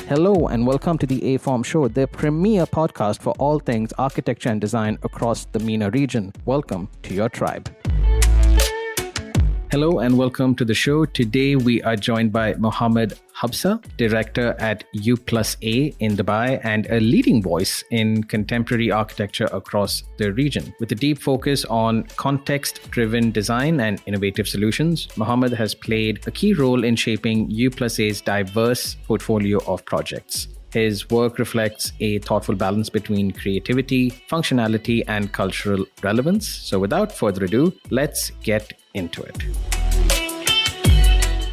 Hello and welcome to the aForm Show, the premier podcast for all things architecture and design across the MENA region. Welcome to your tribe. Hello and welcome to the show. Today we are joined by Muhammad Habsah, director at U+A in Dubai and a leading voice in contemporary architecture across the region. With a deep focus on context-driven design and innovative solutions, Muhammad has played a key role in shaping U+A's diverse portfolio of projects. His work reflects a thoughtful balance between creativity, functionality, and cultural relevance. So without further ado, let's get into it.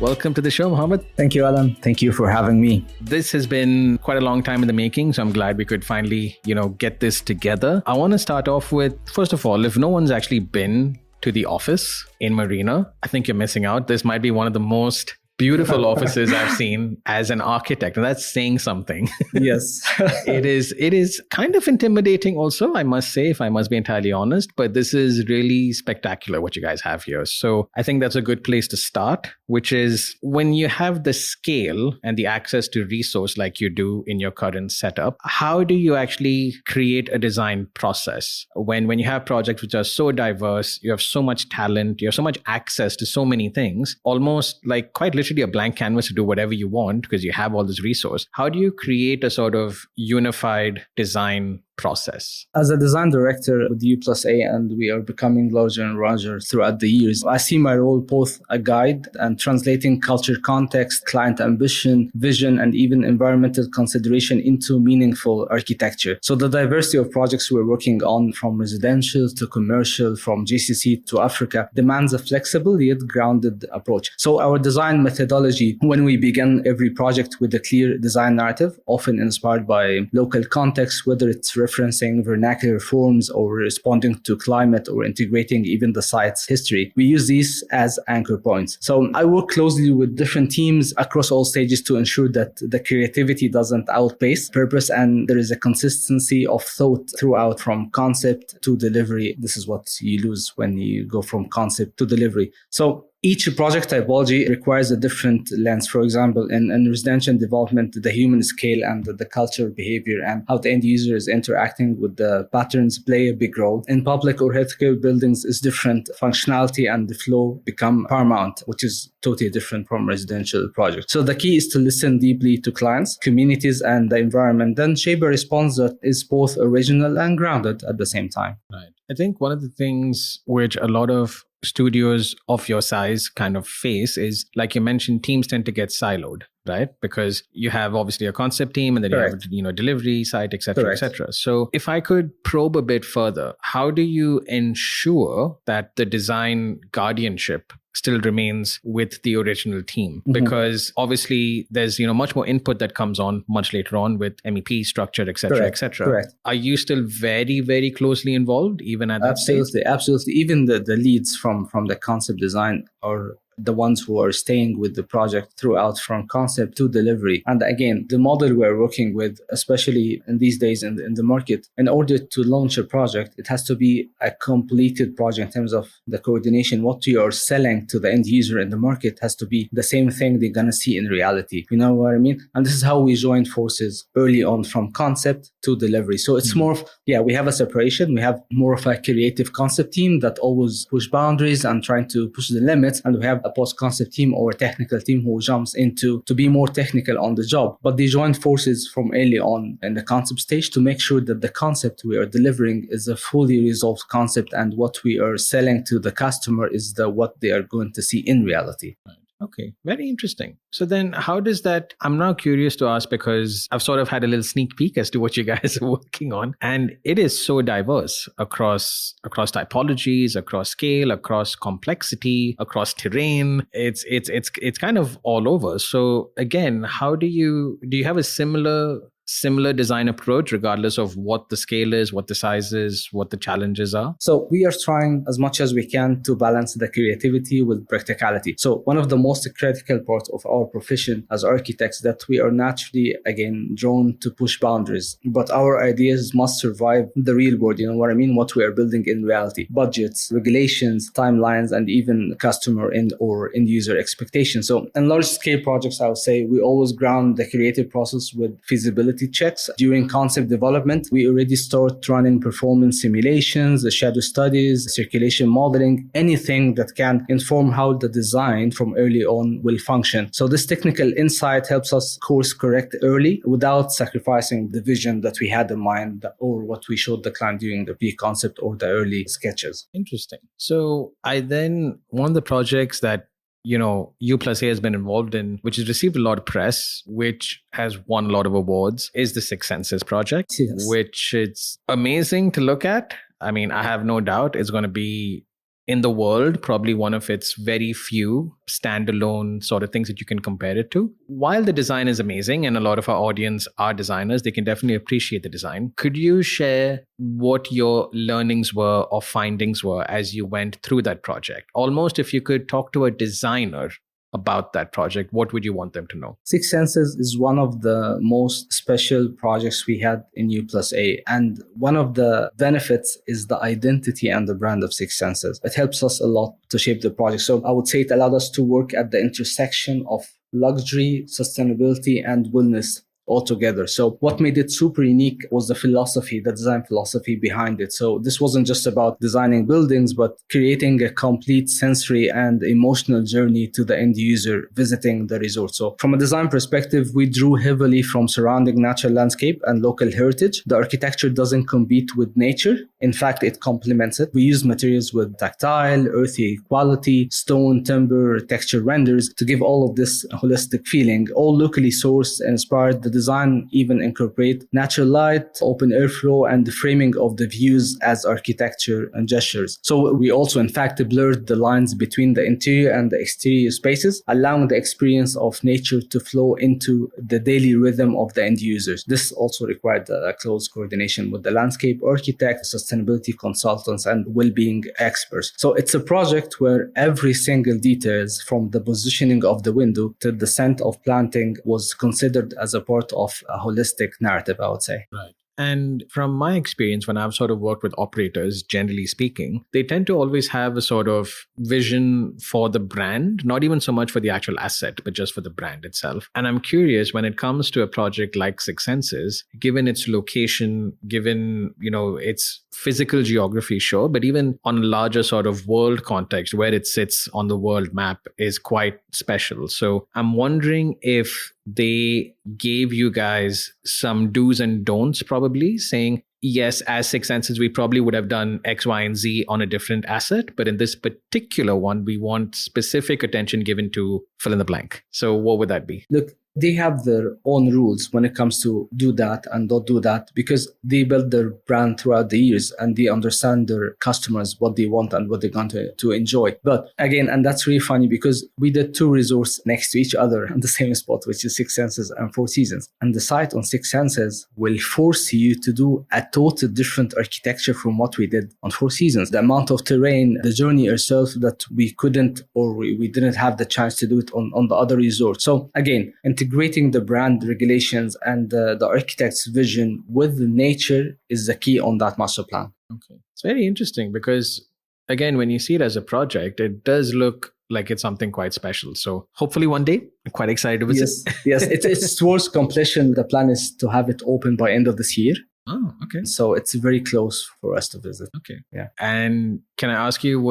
Welcome to the show, Muhammad. Thank you, Alan. Thank you for having me. This has been quite a long time in the making, so I'm glad we could finally, get this together. I want to start off with, first of all, if no one's actually been to the office in Marina, I think you're missing out. This might be one of the most beautiful offices I've seen as an architect, and that's saying something. Yes. It is kind of intimidating also, I must say, if I must be entirely honest, but this is really spectacular what you guys have here. So I think that's a good place to start, which is when you have the scale and the access to resource like you do in your current setup, how do you actually create a design process when you have projects which are so diverse, you have so much talent, you have so much access to so many things, almost like quite literally a blank canvas to do whatever you want because you have all this resource. How do you create a sort of unified design process? As a design director with U+A, and we are becoming larger and larger throughout the years, I see my role both a guide and translating culture context, client ambition, vision, and even environmental consideration into meaningful architecture. So the diversity of projects we're working on, from residential to commercial, from GCC to Africa, demands a flexible yet grounded approach. So our design methodology, when we begin every project with a clear design narrative, often inspired by local context, whether it's referencing vernacular forms or responding to climate or integrating even the site's history, we use these as anchor points. So I work closely with different teams across all stages to ensure that the creativity doesn't outpace purpose and there is a consistency of thought throughout, from concept to delivery. This is what you lose when you go from concept to delivery. So each project typology requires a different lens. For example, in residential development, the human scale and the cultural behavior and how the end user is interacting with the patterns play a big role. In public or healthcare buildings is different. Functionality and the flow become paramount, which is totally different from residential projects. So the key is to listen deeply to clients, communities, and the environment, then shape a response that is both original and grounded at the same time. Right. I think one of the things which a lot of studios of your size kind of face is, like you mentioned, teams tend to get siloed, right? Because you have obviously a concept team and then Correct. you have, delivery site, etc., etc. So if I could probe a bit further, how do you ensure that the design guardianship still remains with the original team? Because obviously there's much more input that comes on much later on with MEP structure, etc., etc. Correct. Are you still very, very closely involved even at that stage? Absolutely. Even the leads from the concept design are the ones who are staying with the project throughout, from concept to delivery. And again, the model we're working with, especially in these days in the market, in order to launch a project, it has to be a completed project in terms of the coordination. What you are selling to the end user in the market has to be the same thing they're going to see in reality. You know what I mean? And this is how we joined forces early on, from concept to delivery. So it's more of, we have a separation. We have more of a creative concept team that always push boundaries and trying to push the limits. And we have a post-concept team or a technical team who jumps into to be more technical on the job. But they join forces from early on in the concept stage to make sure that the concept we are delivering is a fully resolved concept, and what we are selling to the customer is what they are going to see in reality. Right. Okay, very interesting. So then how does that, I'm now curious to ask, because I've sort of had a little sneak peek as to what you guys are working on, and it is so diverse across typologies, across scale, across complexity, across terrain. It's kind of all over. So again, how do you have a similar similar design approach, regardless of what the scale is, what the size is, what the challenges are? So we are trying as much as we can to balance the creativity with practicality. So one of the most critical parts of our profession as architects that we are naturally, again, drawn to push boundaries. But our ideas must survive the real world, you know what I mean? What we are building in reality. Budgets, regulations, timelines, and even customer or end user expectations. So in large scale projects, I would say we always ground the creative process with feasibility checks. During concept development, we already start running performance simulations, the shadow studies, circulation modeling, anything that can inform how the design from early on will function. So this technical insight helps us course correct early without sacrificing the vision that we had in mind or what we showed the client during the pre-concept or the early sketches. Interesting. So one of the projects that U plus A has been involved in, which has received a lot of press, which has won a lot of awards, is the Six Senses project, Yes. which it's amazing to look at. I mean, I have no doubt it's going to be in the world, probably one of its very few standalone sort of things that you can compare it to. While the design is amazing and a lot of our audience are designers, they can definitely appreciate the design. Could you share what your learnings were or findings were as you went through that project? Almost if you could talk to a designer about that project, what would you want them to know? Six Senses is one of the most special projects we had in U plus A. And one of the benefits is the identity and the brand of Six Senses. It helps us a lot to shape the project. So I would say it allowed us to work at the intersection of luxury, sustainability, and wellness altogether. So what made it super unique was the philosophy, the design philosophy behind it. So this wasn't just about designing buildings, but creating a complete sensory and emotional journey to the end user visiting the resort. So from a design perspective, we drew heavily from surrounding natural landscape and local heritage. The architecture doesn't compete with nature. In fact, it complements it. We use materials with tactile, earthy quality, stone, timber, texture renders to give all of this holistic feeling, all locally sourced and inspired. The design even incorporate natural light, open airflow, and the framing of the views as architecture and gestures. So we also, in fact, blurred the lines between the interior and the exterior spaces, allowing the experience of nature to flow into the daily rhythm of the end users. This also required a close coordination with the landscape architect, sustainability consultants, and well-being experts. So it's a project where every single details, from the positioning of the window to the scent of planting, was considered as a part of a holistic narrative, I would say. Right. And from my experience, when I've sort of worked with operators, generally speaking, they tend to always have a sort of vision for the brand, not even so much for the actual asset, but just for the brand itself. And I'm curious, when it comes to a project like Six Senses, given its location, given, its physical geography, sure, but even on a larger sort of world context, where it sits on the world map is quite special. So I'm wondering if they gave you guys some do's and don'ts, probably saying, yes, as Six Senses, we probably would have done X, Y, and Z on a different asset. But in this particular one, we want specific attention given to fill in the blank. So what would that be? Look, they have their own rules when it comes to do that and don't do that, because they build their brand throughout the years and they understand their customers, what they want and what they're going to enjoy. But again, and that's really funny because we did two resorts next to each other in the same spot, which is Six Senses and Four Seasons. And the site on Six Senses will force you to do a total different architecture from what we did on Four Seasons. The amount of terrain, the journey itself that we couldn't or we didn't have the chance to do it on the other resort. So again, integrating the brand regulations and the architect's vision with the nature is the key on that master plan. Okay. It's very interesting because, again, when you see it as a project, it does look like it's something quite special. So hopefully one day, I'm quite excited to visit. Yes, it's towards completion. The plan is to have it open by end of this year. Oh, okay. So it's very close for us to visit. Okay. Yeah. And can I ask you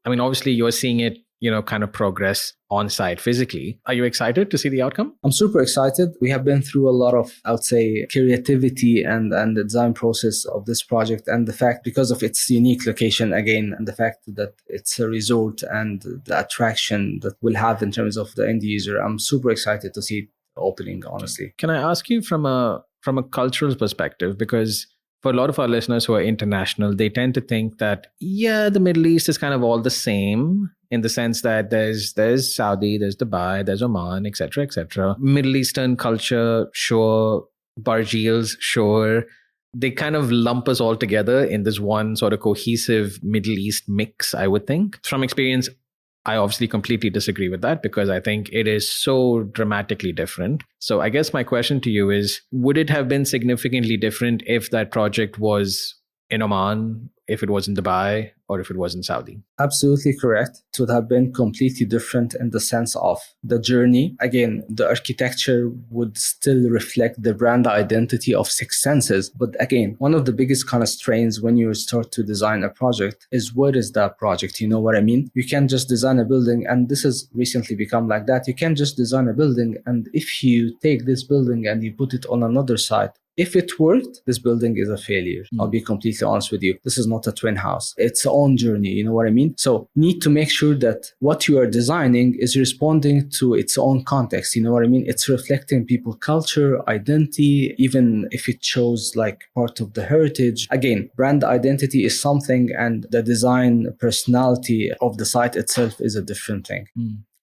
obviously you're seeing it, kind of progress on site physically. Are you excited to see the outcome? I'm super excited. We have been through a lot of, I would say, creativity and the design process of this project. And the fact, because of its unique location again, and the fact that it's a resort and the attraction that we'll have in terms of the end user, I'm super excited to see it opening, honestly. Can I ask you from a cultural perspective, because for a lot of our listeners who are international, they tend to think that, the Middle East is kind of all the same in the sense that there's Saudi, there's Dubai, there's Oman, etc., etc. Middle Eastern culture, sure, bargeels, shore, they kind of lump us all together in this one sort of cohesive Middle East mix, I would think. From experience, I obviously completely disagree with that because I think it is so dramatically different. So I guess my question to you is, would it have been significantly different if that project was in Oman, if it was in Dubai, or if it was in Saudi? Absolutely correct. It would have been completely different in the sense of the journey. Again, the architecture would still reflect the brand identity of Six Senses. But again, one of the biggest constraints when you start to design a project is, what is that project? You know what I mean? You can't just design a building, and this has recently become like that. You can't just design a building, and if you take this building and you put it on another site, if it worked, this building is a failure. I'll be completely honest with you. This is not a twin house. It's its own journey. You know what I mean? So need to make sure that what you are designing is responding to its own context. You know what I mean? It's reflecting people's culture, identity, even if it shows like part of the heritage. Again, brand identity is something, and the design personality of the site itself is a different thing.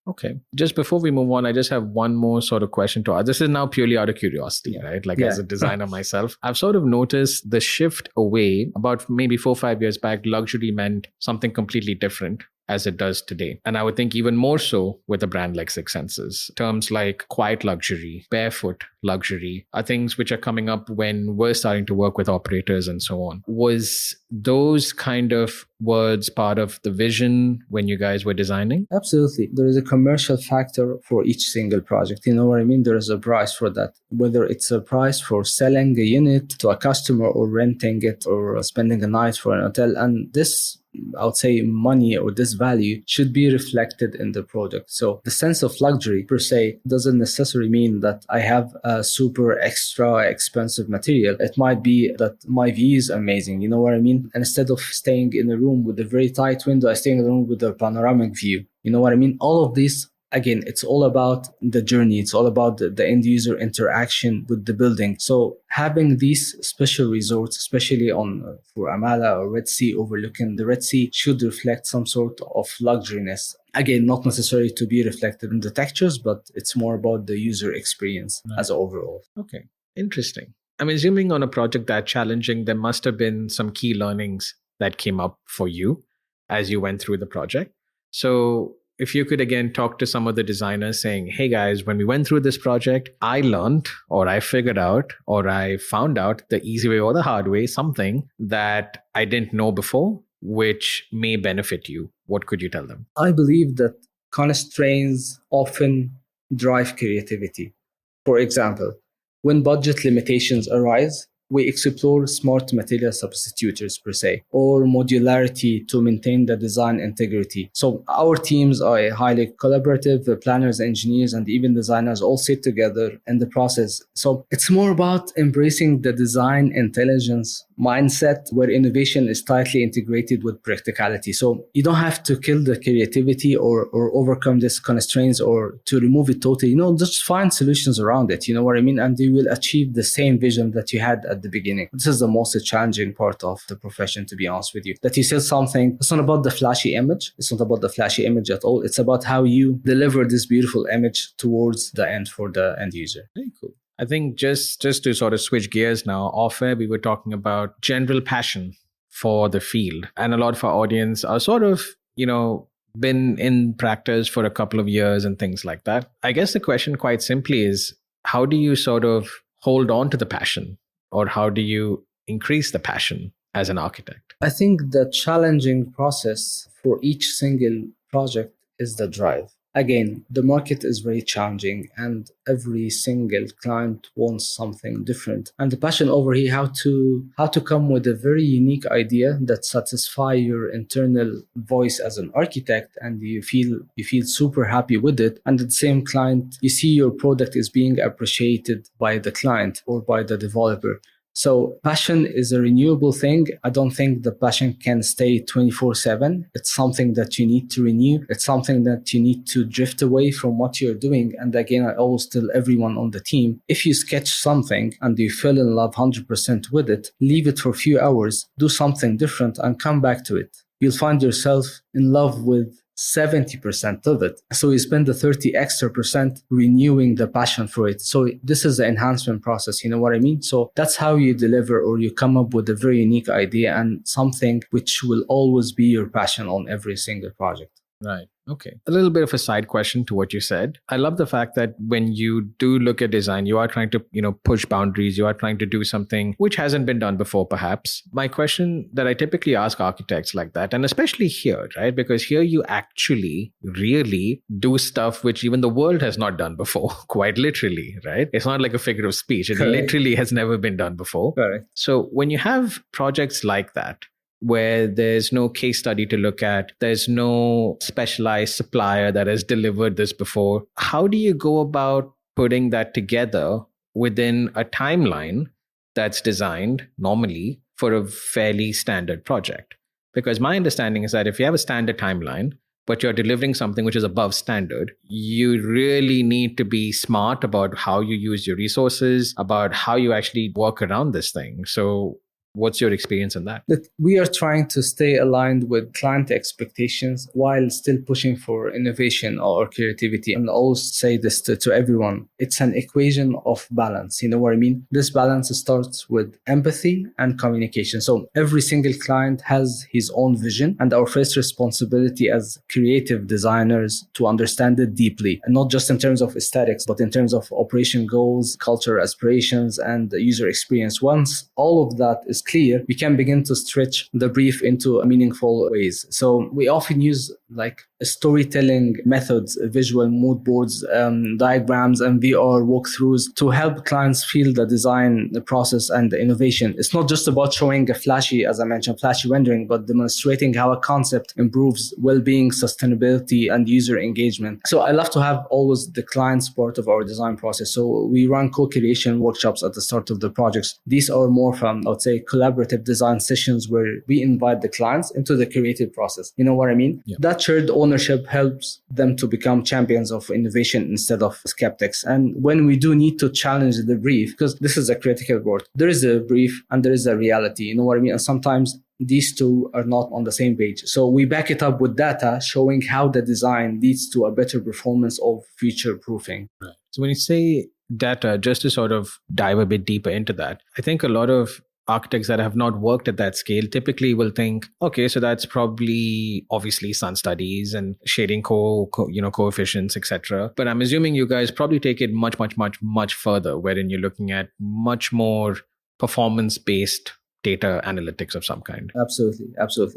Okay. Just before we move on, I just have one more sort of question to ask. This is now purely out of curiosity, right? Like as a designer myself, I've sort of noticed the shift away about maybe 4 or 5 years back. Luxury meant something completely different as it does today. And I would think even more so with a brand like Six Senses. Terms like quiet luxury, barefoot luxury are things which are coming up when we're starting to work with operators and so on. Was those kind of words part of the vision when you guys were designing? Absolutely. There is a commercial factor for each single project. You know what I mean? There is a price for that. Whether it's a price for selling a unit to a customer or renting it or spending a night for an hotel. And this, I would say, money or this value should be reflected in the product. So the sense of luxury per se doesn't necessarily mean that I have a super extra expensive material. It might be that my view is amazing. You know what I mean? And instead of staying in a room with a very tight window, I stay in a room with a panoramic view. You know what I mean? All of these, again, it's all about the journey. It's all about the end user interaction with the building. So having these special resorts, especially for Amala or Red Sea, overlooking the Red Sea, should reflect some sort of luxuriness. Again, not necessarily to be reflected in the textures, but it's more about the user experience as overall. Okay, interesting. I'm assuming on a project that challenging, there must have been some key learnings that came up for you as you went through the project. So if you could again talk to some of the designers saying, hey guys, when we went through this project, I learned or I figured out or I found out the easy way or the hard way, something that I didn't know before, which may benefit you. What could you tell them? I believe that constraints often drive creativity. For example, when budget limitations arise, we explore smart material substitutors per se, or modularity to maintain the design integrity. So our teams are highly collaborative. The planners, engineers, and even designers all sit together in the process. So it's more about embracing the design intelligence mindset where innovation is tightly integrated with practicality. So you don't have to kill the creativity or overcome these constraints or to remove it totally. Just find solutions around it. You know what I mean? And you will achieve the same vision that you had at the beginning. This is the most challenging part of the profession, to be honest with you. That you sell something, it's not about the flashy image. It's not about the flashy image at all. It's about how you deliver this beautiful image towards the end for the end user. Very cool. I think just to sort of switch gears now, off air, we were talking about general passion for the field. And a lot of our audience are sort of, been in practice for a couple of years and things like that. I guess the question quite simply is, how do you sort of hold on to the passion, or how do you increase the passion as an architect? I think the challenging process for each single project is the drive. Again, the market is very challenging and every single client wants something different. And the passion over here, how to come with a very unique idea that satisfies your internal voice as an architect, and you feel super happy with it. And at the same client, you see your product is being appreciated by the client or by the developer. So passion is a renewable thing. I don't think the passion can stay 24/7. It's something that you need to renew. It's something that you need to drift away from what you're doing. And again, I always tell everyone on the team, if you sketch something and you fell in love 100% with it, leave it for a few hours, do something different and come back to it. You'll find yourself in love with 70% of it. So you spend the 30 extra percent renewing the passion for it. So this is the enhancement process. You know what I mean? So that's how you deliver, or you come up with a very unique idea and something which will always be your passion on every single project. Right. Okay. A little bit of a side question to what you said. I love the fact that when you do look at design, you are trying to, push boundaries. You are trying to do something which hasn't been done before, perhaps. My question that I typically ask architects like that, and especially here, right? Because here you actually really do stuff which even the world has not done before, quite literally, right? It's not like a figure of speech. It literally has never been done before. Correct. So when you have projects like that, where there's no case study to look at, there's no specialized supplier that has delivered this before, how do you go about putting that together within a timeline that's designed normally for a fairly standard project? Because my understanding is that if you have a standard timeline, but you're delivering something which is above standard, you really need to be smart about how you use your resources, about how you actually work around this thing. So what's your experience in that? That we are trying to stay aligned with client expectations while still pushing for innovation or creativity. And I always say this to everyone. It's an equation of balance. You know what I mean? This balance starts with empathy and communication. So every single client has his own vision, and our first responsibility as creative designers to understand it deeply, and not just in terms of aesthetics, but in terms of operation goals, culture aspirations, and the user experience. Once all of that is clear, we can begin to stretch the brief into meaningful ways. So we often use like storytelling methods, visual mood boards, diagrams, and VR walkthroughs to help clients feel the design, the process, and the innovation. It's not just about showing a flashy, as I mentioned, flashy rendering, but demonstrating how a concept improves well-being, sustainability, and user engagement. So I love to have always the clients part of our design process. So we run co-creation workshops at the start of the projects. These are more from, I would say, collaborative design sessions where we invite the clients into the creative process. You know what I mean? Yeah. That shared ownership helps them to become champions of innovation instead of skeptics. And when we do need to challenge the brief, because this is a critical word, there is a brief and there is a reality. You know what I mean? And sometimes these two are not on the same page. So we back it up with data showing how the design leads to a better performance of future proofing. Right. So when you say data, just to sort of dive a bit deeper into that, I think a lot of architects that have not worked at that scale typically will think, okay, so that's probably obviously sun studies and shading coefficients, etc. But I'm assuming you guys probably take it much further, wherein you're looking at much more performance-based data analytics of some kind. Absolutely.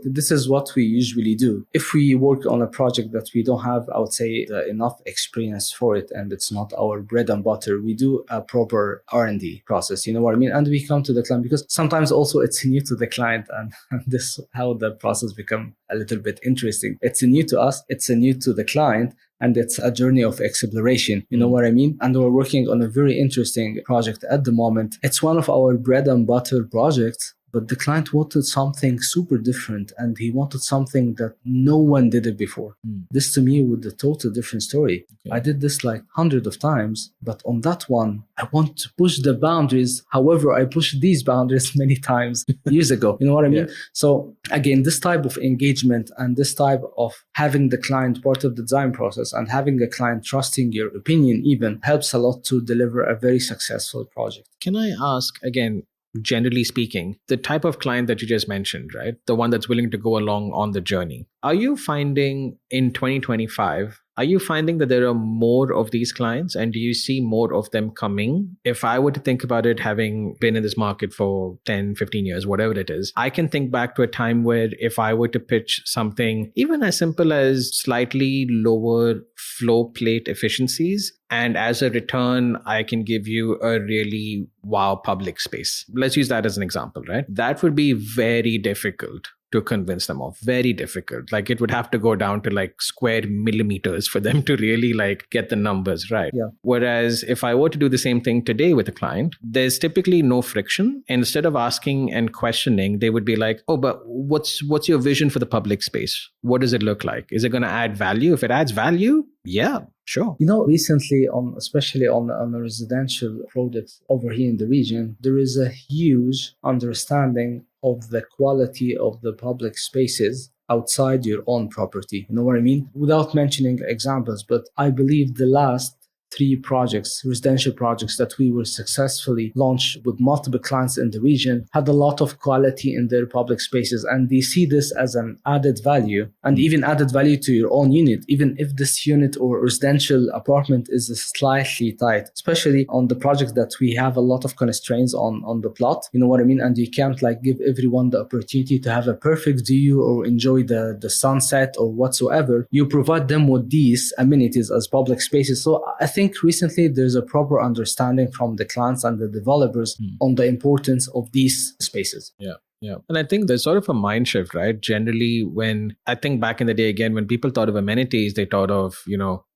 This is what we usually do. If we work on a project that we don't have, I would say, enough experience for it, and it's not our bread and butter, we do a proper R&D process. You know what I mean? And we come to the client because sometimes also it's new to the client, and this is how the process become a little bit interesting. It's new to us, it's new to the client, and it's a journey of exploration. You know what I mean? And we're working on a very interesting project at the moment. It's one of our bread and butter projects, but the client wanted something super different, and he wanted something that no one did it before. This to me was a total different story. Okay. I did this like hundreds of times, but on that one, I want to push the boundaries. However, I pushed these boundaries many times years ago. You know what I mean? Yeah. So again, this type of engagement and this type of having the client part of the design process and having a client trusting your opinion even helps a lot to deliver a very successful project. Can I ask again, generally speaking, the type of client that you just mentioned, right? The one that's willing to go along on the journey. Are you finding in 2025, are you finding that there are more of these clients, and do you see more of them coming? If I were to think about it, having been in this market for 10, 15 years, whatever it is, I can think back to a time where if I were to pitch something, even as simple as slightly lower flow plate efficiencies, and as a return, I can give you a really wow public space. Let's use that as an example, right? That would be very difficult to convince them of. Very difficult. Like it would have to go down to like square millimeters for them to really like get the numbers right. Yeah. Whereas if I were to do the same thing today with a client, there's typically no friction. Instead of asking and questioning, they would be like, oh, but what's your vision for the public space? What does it look like? Is it going to add value? If it adds value, yeah, sure. You know, recently, especially on the residential projects over here in the region, there is a huge understanding of the quality of the public spaces outside your own property. You know what I mean? Without mentioning examples, but I believe the last 3 projects, residential projects that we were successfully launched with multiple clients in the region, had a lot of quality in their public spaces, and they see this as an added value, and even added value to your own unit, even if this unit or residential apartment is slightly tight, especially on the project that we have a lot of constraints on the plot. You know what I mean? And you can't like give everyone the opportunity to have a perfect view or enjoy the sunset or whatsoever. You provide them with these amenities as public spaces. So I think recently there's a proper understanding from the clients and the developers on the importance of these spaces. Yeah. Yeah. And I think there's sort of a mind shift, right? Generally, when I think back in the day, again, when people thought of amenities, they thought of,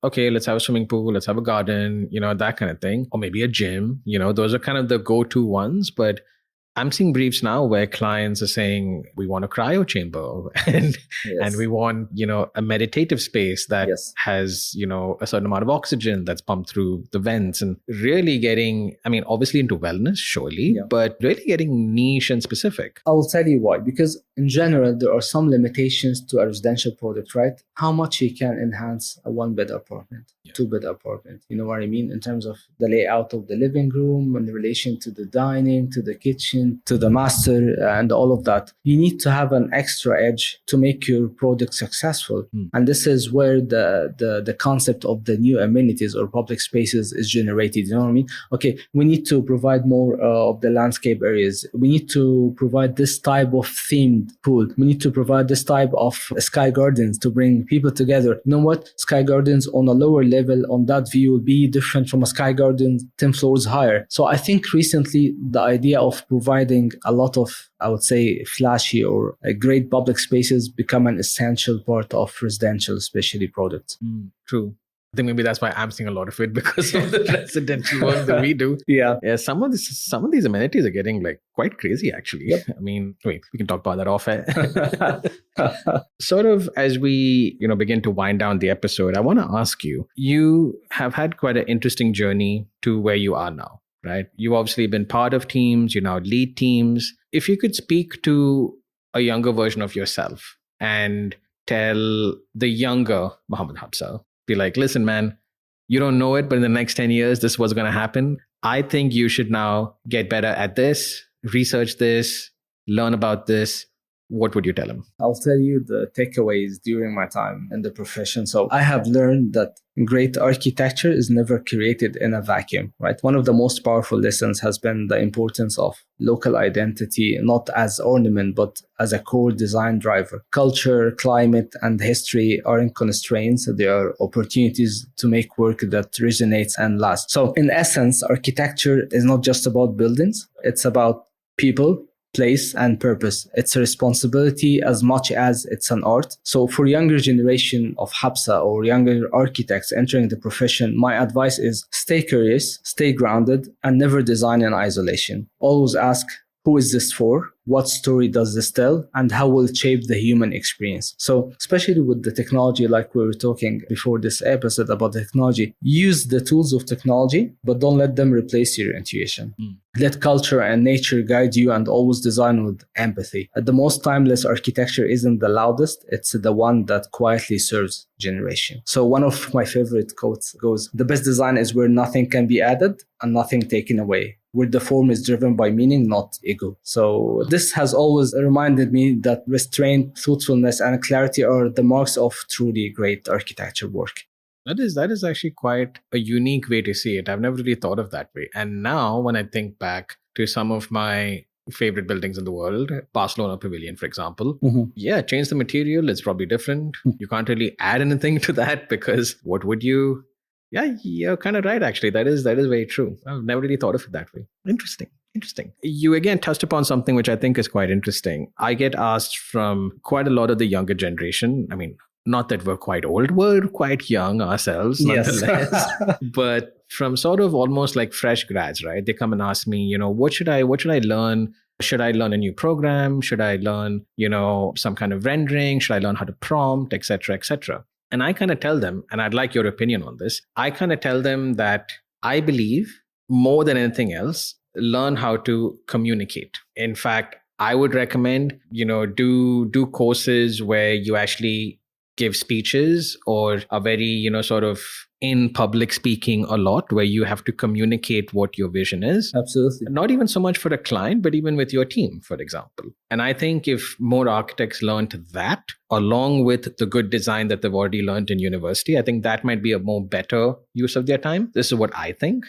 okay, let's have a swimming pool, let's have a garden, that kind of thing, or maybe a gym, those are kind of the go-to ones. But I'm seeing briefs now where clients are saying, we want a cryo chamber and we want, a meditative space that has, a certain amount of oxygen that's pumped through the vents, and really getting, obviously into wellness, surely, but really getting niche and specific. I will tell you why. Because in general, there are some limitations to a residential product, right? How much you can enhance a 1-bed apartment, 2-bed apartment. You know what I mean? In terms of the layout of the living room in relation to the dining, to the kitchen, to the master, and all of that. You need to have an extra edge to make your product successful. And this is where the concept of the new amenities or public spaces is generated. You know what I mean? Okay, we need to provide more of the landscape areas. We need to provide this type of themed pool. We need to provide this type of sky gardens to bring people together. You know what? Sky gardens on a lower level on that view will be different from a sky garden 10 floors higher. So I think recently the idea of providing a lot of, I would say, flashy or great public spaces become an essential part of residential, especially products. True. I think maybe that's why I'm seeing a lot of it, because of the residential work that we do. Yeah. Some of these amenities are getting like quite crazy, actually. Wait, we can talk about that off air. Sort of as we, begin to wind down the episode, I want to ask you, you have had quite an interesting journey to where you are now, right? You've obviously been part of teams, you now lead teams. If you could speak to a younger version of yourself and tell the younger Muhammad Habsah, be like, listen, man, you don't know it, but in the next 10 years, this is what's going to happen. I think you should now get better at this, research this, learn about this. What would you tell him? I'll tell you the takeaways during my time in the profession. So I have learned that great architecture is never created in a vacuum, right? One of the most powerful lessons has been the importance of local identity, not as ornament, but as a core design driver. Culture, climate, and history aren't constraints. They are opportunities to make work that resonates and lasts. So in essence, architecture is not just about buildings. It's about people, place, and purpose. It's a responsibility as much as it's an art. So for younger generation of Habsah or younger architects entering the profession, my advice is stay curious, stay grounded, and never design in isolation. Always ask, who is this for? What story does this tell? And how will it shape the human experience? So especially with the technology, like we were talking before this episode about the technology, use the tools of technology, but don't let them replace your intuition. Let culture and nature guide you, and always design with empathy. The most timeless architecture isn't the loudest, it's the one that quietly serves generation. So one of my favorite quotes goes, the best design is where nothing can be added and nothing taken away, where the form is driven by meaning, not ego. So this has always reminded me that restraint, thoughtfulness, and clarity are the marks of truly great architecture work. That is actually quite a unique way to see it. I've never really thought of that way. And now when I think back to some of my favorite buildings in the world, Barcelona Pavilion, for example, change the material, it's probably different. You can't really add anything to that, because what would you? Yeah, you're kind of right, actually. That is very true. I've never really thought of it that way. Interesting. You again touched upon something which I think is quite interesting. I get asked from quite a lot of the younger generation. I mean, not that we're quite old, we're quite young ourselves, nonetheless. But from sort of almost like fresh grads, right? They come and ask me, what should I learn? Should I learn a new program? Should I learn, some kind of rendering? Should I learn how to prompt, etc., etc.? And I kind of tell them, and I'd like your opinion on this, I kind of tell them that I believe more than anything else, learn how to communicate. In fact, I would recommend, do courses where you actually give speeches or are very, sort of in public speaking a lot, where you have to communicate what your vision is. Absolutely. Not even so much for a client, but even with your team, for example. And I think if more architects learned that, along with the good design that they've already learned in university, I think that might be a more better use of their time. This is what I think.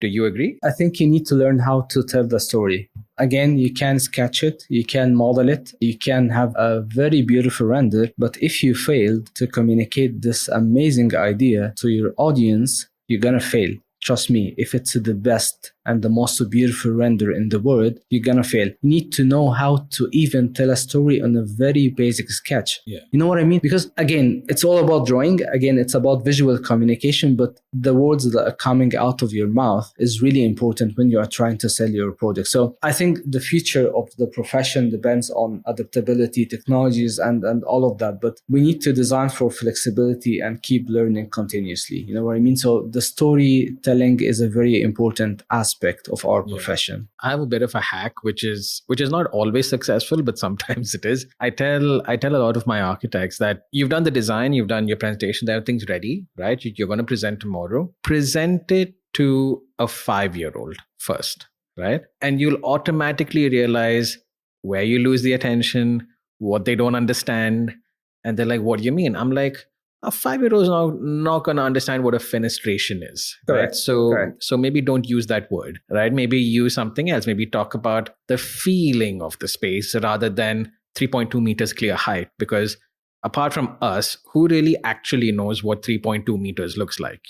Do you agree? I think you need to learn how to tell the story. Again, you can sketch it, you can model it, you can have a very beautiful render, but if you failed to communicate this amazing idea to your audience, you're gonna fail. Trust me, if it's the best and the most beautiful render in the world, you're gonna fail. You need to know how to even tell a story on a very basic sketch. Yeah. You know what I mean? Because again, it's all about drawing. Again, it's about visual communication, but the words that are coming out of your mouth is really important when you are trying to sell your product. So I think the future of the profession depends on adaptability, technologies, and all of that. But we need to design for flexibility and keep learning continuously. You know what I mean? So the storytelling is a very important aspect of our profession. I have a bit of a hack, which is not always successful, but sometimes it is. I tell a lot of my architects that you've done the design, you've done your presentation, everything's ready, right? You're going to present tomorrow. Present it to a 5-year-old first, right? And you'll automatically realize where you lose the attention, what they don't understand. And they're like, what do you mean? I'm like, a 5-year-old is not going to understand what a fenestration is. Correct. Right? So maybe don't use that word, right? Maybe use something else. Maybe talk about the feeling of the space rather than 3.2 meters clear height. Because apart from us, who really actually knows what 3.2 meters looks like?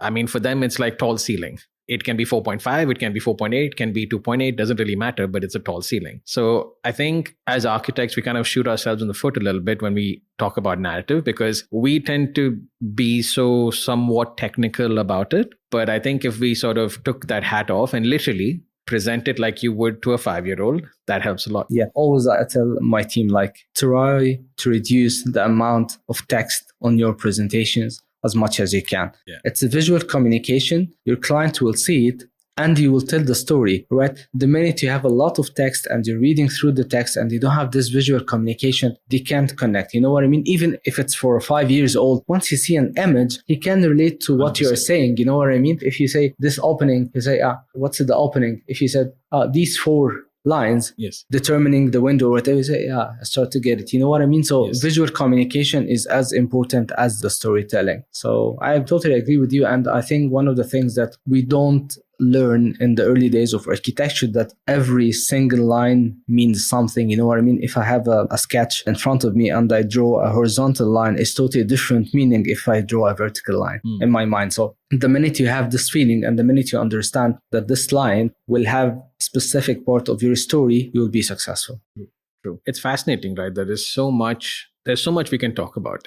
I mean, for them, it's like tall ceiling. It can be 4.5, it can be 4.8, it can be 2.8, doesn't really matter, but it's a tall ceiling. So I think as architects, we kind of shoot ourselves in the foot a little bit when we talk about narrative, because we tend to be so somewhat technical about it. But I think if we sort of took that hat off and literally present it like you would to a 5-year-old, that helps a lot. Yeah, always I tell my team, try to reduce the amount of text on your presentations as much as you can. Yeah. It's a visual communication. Your client will see it and you will tell the story, right? The minute you have a lot of text and you're reading through the text and you don't have this visual communication, they can't connect. You know what I mean? Even if it's for 5 years old, once you see an image, he can relate to what 100%. You're saying. You know what I mean? If you say this opening, you say, what's the opening? If you said, these 4 lines determining the window or whatever, you say, I start to get it. You know what I mean? So visual communication is as important as the storytelling. So I totally agree with you. And I think one of the things that we don't learn in the early days of architecture, that every single line means something. You know what I mean? If I have a sketch in front of me and I draw a horizontal line, it's totally different meaning if I draw a vertical line in my mind. So the minute you have this feeling and the minute you understand that this line will have specific part of your story, you will be successful. True. It's fascinating, right? There's so much we can talk about.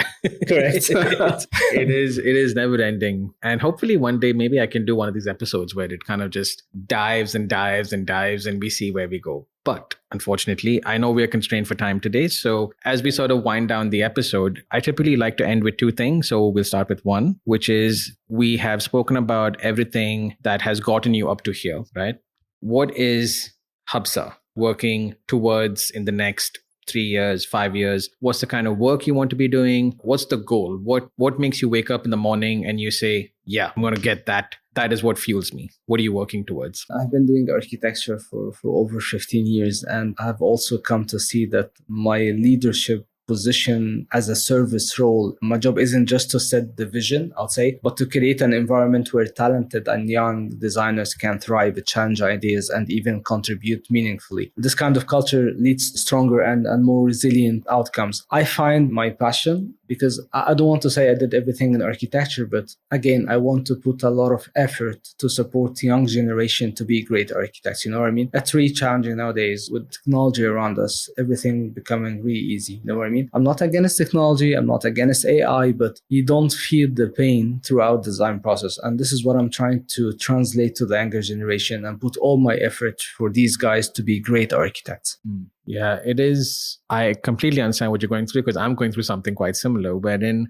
Correct. It is never ending. And hopefully one day, maybe I can do one of these episodes where it kind of just dives and dives and dives and we see where we go. But unfortunately, I know we are constrained for time today. So as we sort of wind down the episode, I typically like to end with 2 things. So we'll start with one, which is we have spoken about everything that has gotten you up to here, right? What is Habsah working towards in the next 3 years, 5 years? What's the kind of work you want to be doing? What's the goal? What makes you wake up in the morning and you say, yeah, I'm going to get that. That is what fuels me. What are you working towards? I've been doing architecture for over 15 years. And I've also come to see that my leadership position as a service role, my job isn't just to set the vision, I'll say, but to create an environment where talented and young designers can thrive, challenge ideas, and even contribute meaningfully. This kind of culture leads to stronger and more resilient outcomes. I find my passion, because I don't want to say I did everything in architecture, but again, I want to put a lot of effort to support the young generation to be great architects. You know what I mean? It's really challenging nowadays with technology around us, everything becoming really easy. You know what I mean? I'm not against technology, I'm not against AI, but you don't feel the pain throughout the design process. And this is what I'm trying to translate to the younger generation and put all my effort for these guys to be great architects. Yeah, it is. I completely understand what you're going through, because I'm going through something quite similar, wherein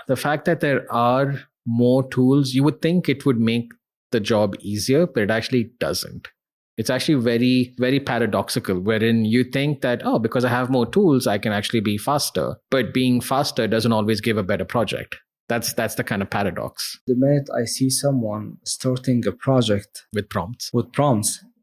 the fact that there are more tools, you would think it would make the job easier, but it actually doesn't. It's actually very, very paradoxical, wherein you think that, oh, because I have more tools, I can actually be faster. But being faster doesn't always give a better project. That's the kind of paradox. The minute I see someone starting a project With prompts.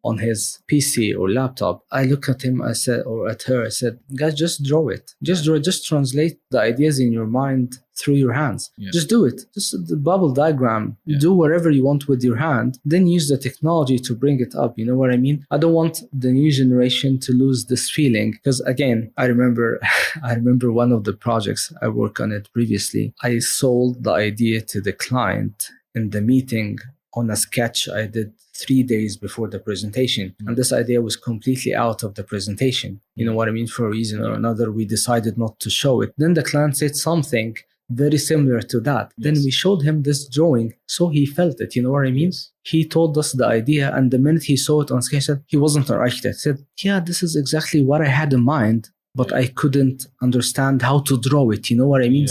On his PC or laptop, I look at him, I said, or at her, I said, guys, just draw it. Just draw it. Just translate the ideas in your mind through your hands. Yeah. Just do it. Just the bubble diagram. Yeah. Do whatever you want with your hand. Then use the technology to bring it up. You know what I mean? I don't want the new generation to lose this feeling. Because again, I remember one of the projects I worked on it previously. I sold the idea to the client in the meeting on a sketch I did 3 days before the presentation. And this idea was completely out of the presentation. You know what I mean? For a reason or another, we decided not to show it. Then the client said something very similar to that. Yes. Then we showed him this drawing, so he felt it. You know what I mean? Yes. He told us the idea, and the minute he saw it on sketch, said, he wasn't an architect. He said, yeah, this is exactly what I had in mind, but I couldn't understand how to draw it. You know what I mean?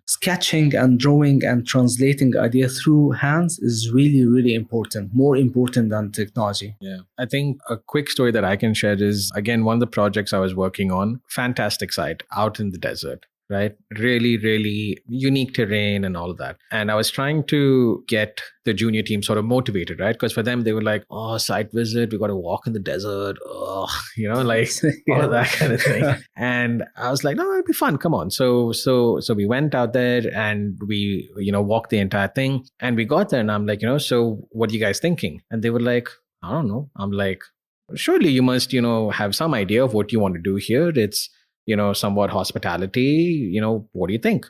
Sketching and drawing and translating idea through hands is really, really important, more important than technology. Yeah. I think a quick story that I can share is, again, one of the projects I was working on, fantastic site out in the desert, right? Really, really unique terrain and all of that. And I was trying to get the junior team sort of motivated, right? Because for them, they were like, oh, site visit, we got to walk in the desert. Oh, you know, like all of that kind of thing. And I was like, no, it'll be fun. Come on. So we went out there and we, walked the entire thing, and we got there and I'm like, so what are you guys thinking? And they were like, I don't know. I'm like, surely you must, have some idea of what you want to do here. It's, somewhat hospitality, what do you think?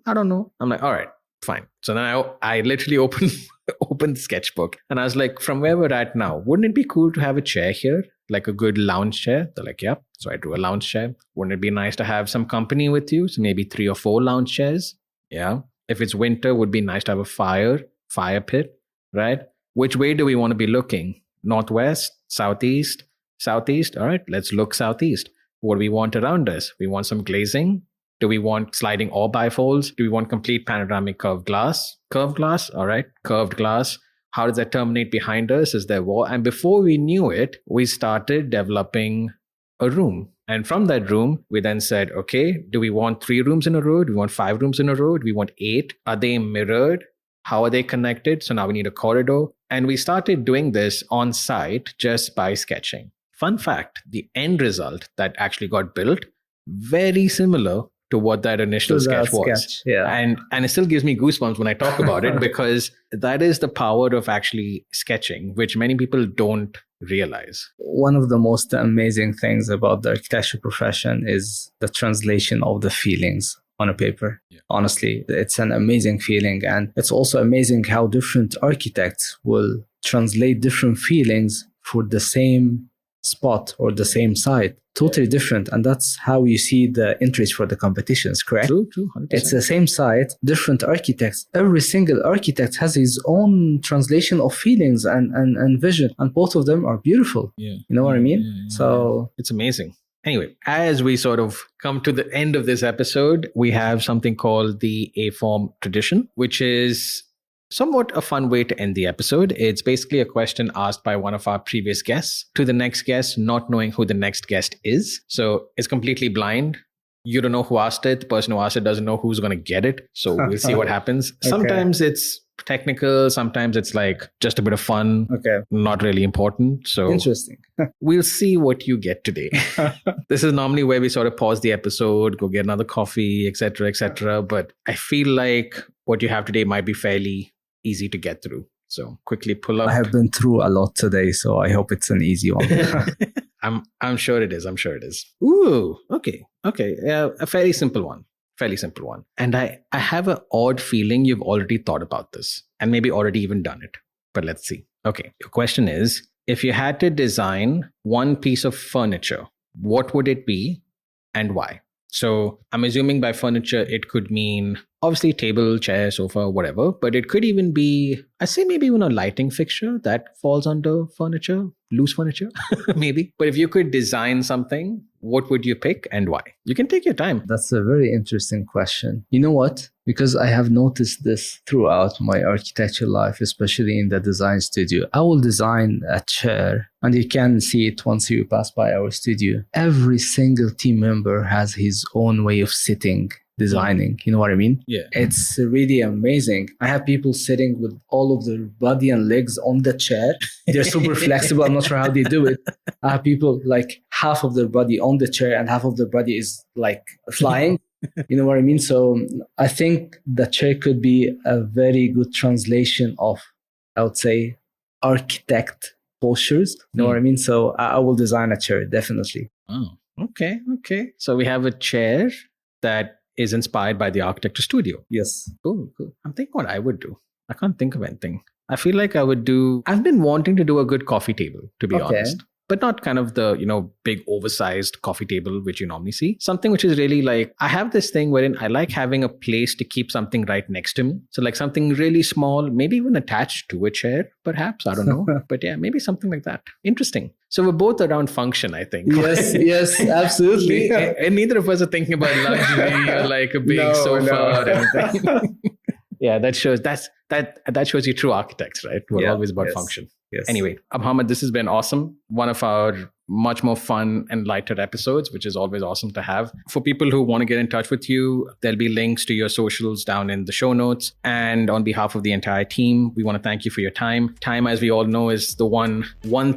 I don't know. I'm like, all right, fine. So then I literally opened the sketchbook and I was like, from where we're at now, wouldn't it be cool to have a chair here? Like a good lounge chair? They're like, yeah. So I drew a lounge chair. Wouldn't it be nice to have some company with you? So maybe 3 or 4 lounge chairs. Yeah. If it's winter, would be nice to have a fire pit, right? Which way do we want to be looking? Northwest, southeast? Southeast? All right, let's look southeast. What do we want around us? We want some glazing. Do we want sliding or bifolds? Do we want complete panoramic curved glass? Curved glass? All right. Curved glass. How does that terminate behind us? Is there wall? And before we knew it, we started developing a room. And from that room, we then said, okay, do we want 3 rooms in a row? Do we want 5 rooms in a row? Do we want 8? Are they mirrored? How are they connected? So now we need a corridor. And we started doing this on site just by sketching. Fun fact, the end result that actually got built, very similar to what that initial sketch was. Yeah. And it still gives me goosebumps when I talk about it, because that is the power of actually sketching, which many people don't realize. One of the most amazing things about the architecture profession is the translation of the feelings on a paper. Yeah. Honestly, it's an amazing feeling. And it's also amazing how different architects will translate different feelings for the same spot or the same site. Totally different. And that's how you see the interest for the competitions, correct? True, 100%. It's the same site, different architects. Every single architect has his own translation of feelings and vision. And both of them are beautiful. Yeah. You know what I mean? So it's amazing. Anyway, as we sort of come to the end of this episode, we have something called the aForm tradition, which is somewhat a fun way to end the episode. It's basically a question asked by one of our previous guests to the next guest, not knowing who the next guest is. So it's completely blind. You don't know who asked it. The person who asked it doesn't know who's going to get it. So we'll see what happens. Okay. Sometimes it's technical. Sometimes it's like just a bit of fun. Okay. Not really important. So interesting. We'll see what you get today. This is normally where we sort of pause the episode, go get another coffee, etc., etc. But I feel like what you have today might be fairly easy to get through. So quickly pull up. I have been through a lot today, so I hope it's an easy one. I'm sure it is. I'm sure it is. Ooh, okay. A fairly simple one. And I have an odd feeling you've already thought about this and maybe already even done it. But let's see. Okay. Your question is, if you had to design one piece of furniture, what would it be and why? So I'm assuming by furniture, it could mean obviously table, chair, sofa, whatever, but it could even be, I say maybe even a lighting fixture that falls under furniture, loose furniture, maybe. But if you could design something, what would you pick and why? You can take your time. That's a very interesting question. You know what? because I have noticed this throughout my architecture life, especially in the design studio. I will design a chair, and you can see it once you pass by our studio. Every single team member has his own way of sitting, designing. You know what I mean? Yeah. It's really amazing. I have people sitting with all of their body and legs on the chair. They're super flexible. I'm not sure how they do it. I have people like half of their body on the chair and half of their body is like flying. You know what I mean? So I think the chair could be a very good translation of, I would say, architect postures. You know what I mean? So I will design a chair, definitely. Oh, okay. So we have a chair that is inspired by the architecture studio. Yes. Cool. I'm thinking what I would do. I can't think of anything. I feel like I've been wanting to do a good coffee table, to be honest. But not kind of the, big oversized coffee table, which you normally see. Something which is really like, I have this thing wherein I like having a place to keep something right next to me. So like something really small, maybe even attached to a chair, perhaps. I don't know. But yeah, maybe something like that. Interesting. So we're both around function, I think. Yes, absolutely. And neither of us are thinking about luxury or like a big sofa or anything. Yeah, that shows you true architects, right? We're always about function. Yes. Anyway, Muhammad, this has been awesome. One of our much more fun and lighter episodes, which is always awesome to have. For people who want to get in touch with you, there'll be links to your socials down in the show notes. And on behalf of the entire team, we want to thank you for your time. Time, as we all know, is the one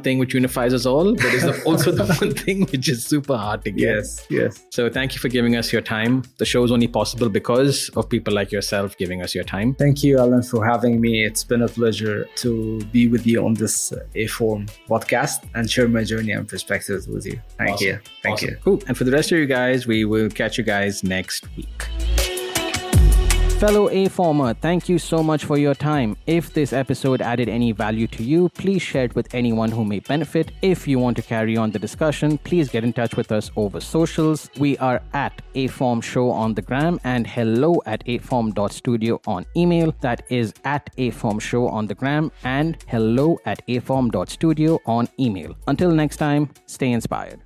thing which unifies us all, but is also the one thing which is super hard to get. Yes. So thank you for giving us your time. The show is only possible because of people like yourself giving us your time. Thank you, Alan, for having me. It's been a pleasure to be with you on this aForm podcast and share my journey and perspectives with you. Thank you. Thank you. Cool. And for the rest of you guys, we will catch you guys next week. Fellow aFormer, thank you so much for your time. If this episode added any value to you, please share it with anyone who may benefit. If you want to carry on the discussion, please get in touch with us over socials. We are at aForm Show on the gram and hello@aForm.studio on email. That is at aForm Show on the gram and hello@aForm.studio on email. Until next time, stay inspired.